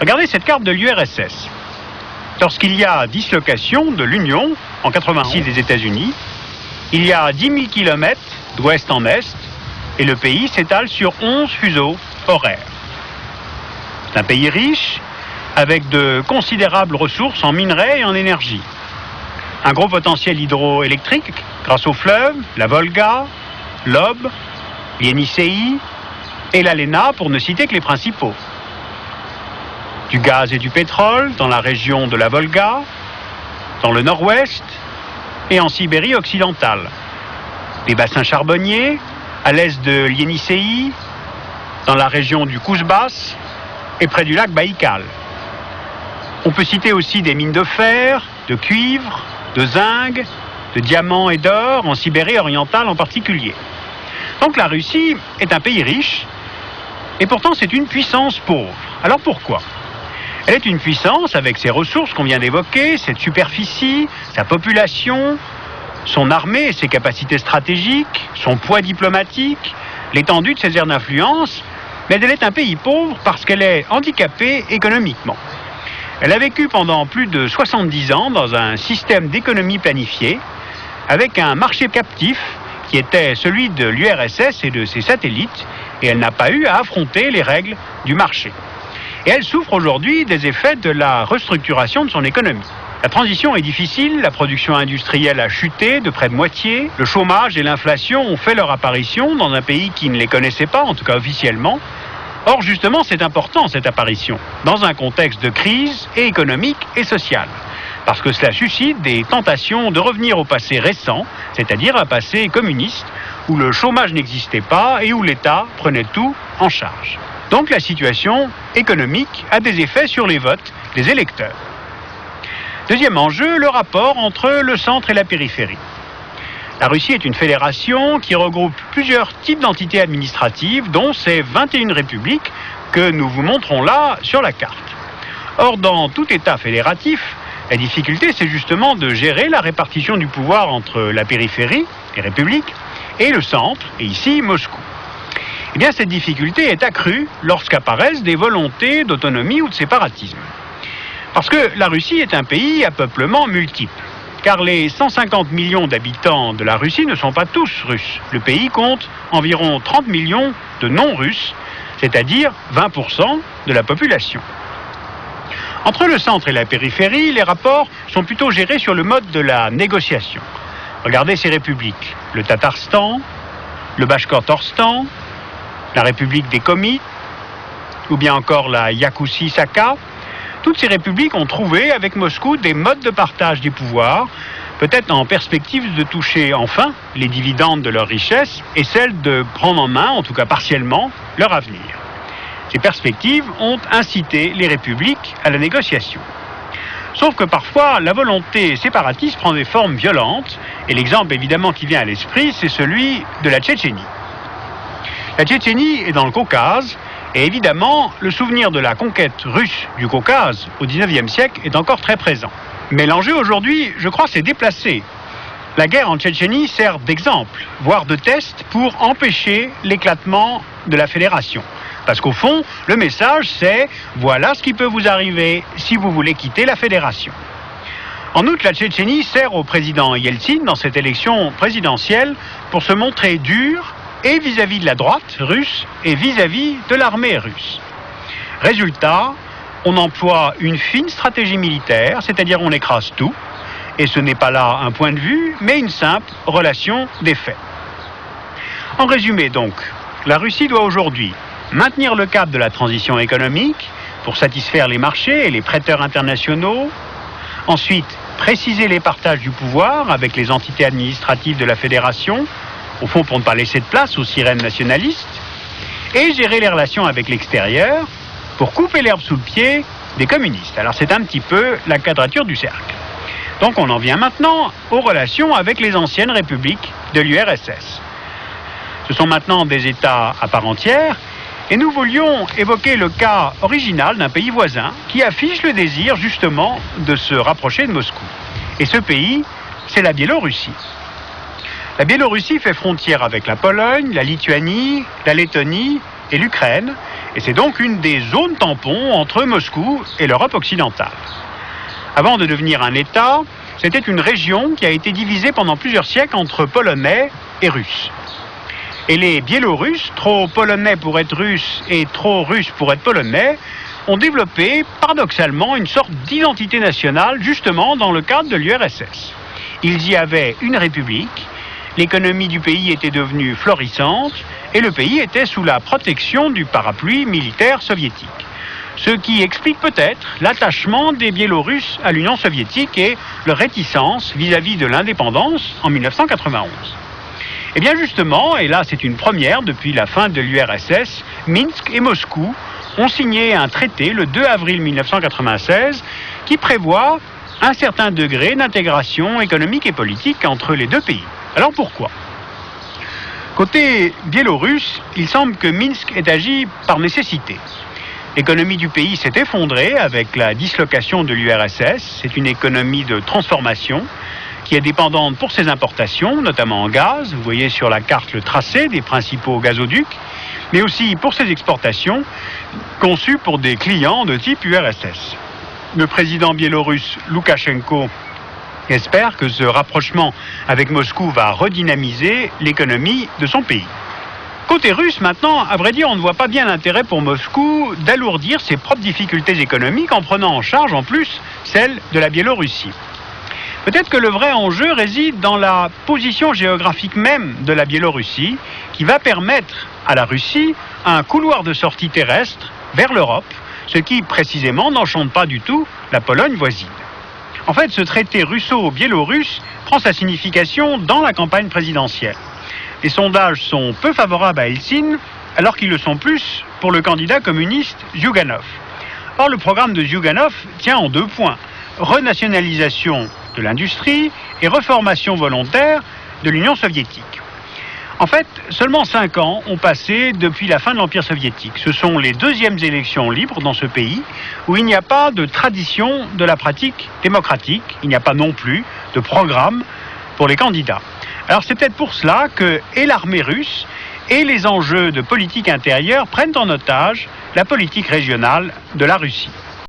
Regardez cette carte de l'URSS. Lorsqu'il y a dislocation de l'Union, en 86 des États-Unis, il y a 10 000 km d'ouest en est, et le pays s'étale sur 11 fuseaux horaires. C'est un pays riche, avec de considérables ressources en minerais et en énergie. Un gros potentiel hydroélectrique grâce aux fleuves, la Volga, l'Ob, l'Ienisseï et la Lena, pour ne citer que les principaux. Du gaz et du pétrole dans la région de la Volga, dans le nord-ouest et en Sibérie occidentale. Des bassins charbonniers à l'est de l'Ienisseï, dans la région du Kouzbas et près du lac Baïkal. On peut citer aussi des mines de fer, de cuivre, de zinc, de diamants et d'or en Sibérie orientale en particulier. Donc la Russie est un pays riche et pourtant c'est une puissance pauvre. Alors pourquoi ? Elle est une puissance avec ses ressources qu'on vient d'évoquer, cette superficie, sa population, son armée et ses capacités stratégiques, son poids diplomatique, l'étendue de ses aires d'influence, mais elle est un pays pauvre parce qu'elle est handicapée économiquement. Elle a vécu pendant plus de 70 ans dans un système d'économie planifiée, avec un marché captif qui était celui de l'URSS et de ses satellites, et elle n'a pas eu à affronter les règles du marché. Et elle souffre aujourd'hui des effets de la restructuration de son économie. La transition est difficile, la production industrielle a chuté de près de moitié, le chômage et l'inflation ont fait leur apparition dans un pays qui ne les connaissait pas, en tout cas officiellement. Or, justement, c'est important, cette apparition, dans un contexte de crise et économique et sociale, parce que cela suscite des tentations de revenir au passé récent, c'est-à-dire un passé communiste, où le chômage n'existait pas et où l'État prenait tout en charge. Donc la situation économique a des effets sur les votes des électeurs. Deuxième enjeu, le rapport entre le centre et la périphérie. La Russie est une fédération qui regroupe plusieurs types d'entités administratives, dont ces 21 républiques que nous vous montrons là sur la carte. Or, dans tout État fédératif, la difficulté, c'est justement de gérer la répartition du pouvoir entre la périphérie, les républiques, et le centre, et ici Moscou. Eh bien, cette difficulté est accrue lorsqu'apparaissent des volontés d'autonomie ou de séparatisme. Parce que la Russie est un pays à peuplement multiple. Car les 150 millions d'habitants de la Russie ne sont pas tous russes. Le pays compte environ 30 millions de non-russes, c'est-à-dire 20% de la population. Entre le centre et la périphérie, les rapports sont plutôt gérés sur le mode de la négociation. Regardez ces républiques. Le Tatarstan, le Bachkortorstan, la République des Komis, ou bien encore la Yakoussie-Sakha. Toutes ces républiques ont trouvé avec Moscou des modes de partage des pouvoirs, peut-être en perspective de toucher enfin les dividendes de leur richesse et celle de prendre en main, en tout cas partiellement, leur avenir. Ces perspectives ont incité les républiques à la négociation. Sauf que parfois, la volonté séparatiste prend des formes violentes, et l'exemple évidemment qui vient à l'esprit, c'est celui de la Tchétchénie. La Tchétchénie est dans le Caucase, et évidemment, le souvenir de la conquête russe du Caucase au XIXe siècle est encore très présent. Mais l'enjeu aujourd'hui, je crois, s'est déplacé. La guerre en Tchétchénie sert d'exemple, voire de test pour empêcher l'éclatement de la fédération. Parce qu'au fond, le message c'est « voilà ce qui peut vous arriver si vous voulez quitter la fédération ». En outre, la Tchétchénie sert au président Yeltsin dans cette élection présidentielle pour se montrer dur et vis-à-vis de la droite russe et vis-à-vis de l'armée russe. Résultat, on emploie une fine stratégie militaire, c'est-à-dire on écrase tout, et ce n'est pas là un point de vue, mais une simple relation des faits. En résumé donc, la Russie doit aujourd'hui maintenir le cap de la transition économique pour satisfaire les marchés et les prêteurs internationaux, ensuite préciser les partages du pouvoir avec les entités administratives de la fédération, au fond pour ne pas laisser de place aux sirènes nationalistes, et gérer les relations avec l'extérieur pour couper l'herbe sous le pied des communistes. Alors c'est un petit peu la quadrature du cercle. Donc on en vient maintenant aux relations avec les anciennes républiques de l'URSS. Ce sont maintenant des États à part entière, et nous voulions évoquer le cas original d'un pays voisin qui affiche le désir justement de se rapprocher de Moscou. Et ce pays, c'est la Biélorussie. La Biélorussie fait frontière avec la Pologne, la Lituanie, la Lettonie et l'Ukraine, et c'est donc une des zones tampons entre Moscou et l'Europe occidentale. Avant de devenir un État, c'était une région qui a été divisée pendant plusieurs siècles entre Polonais et Russes. Et les Biélorusses, trop polonais pour être russes et trop russes pour être polonais, ont développé paradoxalement une sorte d'identité nationale justement dans le cadre de l'URSS. Ils y avaient une république, l'économie du pays était devenue florissante et le pays était sous la protection du parapluie militaire soviétique. Ce qui explique peut-être l'attachement des Biélorusses à l'Union soviétique et leur réticence vis-à-vis de l'indépendance en 1991. Eh bien justement, et là c'est une première depuis la fin de l'URSS, Minsk et Moscou ont signé un traité le 2 avril 1996 qui prévoit un certain degré d'intégration économique et politique entre les deux pays. Alors pourquoi ? Côté biélorusse, il semble que Minsk ait agi par nécessité. L'économie du pays s'est effondrée avec la dislocation de l'URSS. C'est une économie de transformation qui est dépendante pour ses importations, notamment en gaz. Vous voyez sur la carte le tracé des principaux gazoducs, mais aussi pour ses exportations, conçues pour des clients de type URSS. Le président biélorusse Loukachenko espère que ce rapprochement avec Moscou va redynamiser l'économie de son pays. Côté russe, maintenant, à vrai dire, on ne voit pas bien l'intérêt pour Moscou d'alourdir ses propres difficultés économiques en prenant en charge en plus celles de la Biélorussie. Peut-être que le vrai enjeu réside dans la position géographique même de la Biélorussie qui va permettre à la Russie un couloir de sortie terrestre vers l'Europe, ce qui précisément n'enchante pas du tout la Pologne voisine. En fait, ce traité russo-biélorusse prend sa signification dans la campagne présidentielle. Les sondages sont peu favorables à Eltsine, alors qu'ils le sont plus pour le candidat communiste Zyuganov. Or, le programme de Zyuganov tient en 2 points. Renationalisation de l'industrie et reformation volontaire de l'Union soviétique. En fait, seulement 5 ans ont passé depuis la fin de l'Empire soviétique. Ce sont les 2e élections libres dans ce pays où il n'y a pas de tradition de la pratique démocratique. Il n'y a pas non plus de programme pour les candidats. Alors c'est peut-être pour cela que et l'armée russe et les enjeux de politique intérieure prennent en otage la politique régionale de la Russie.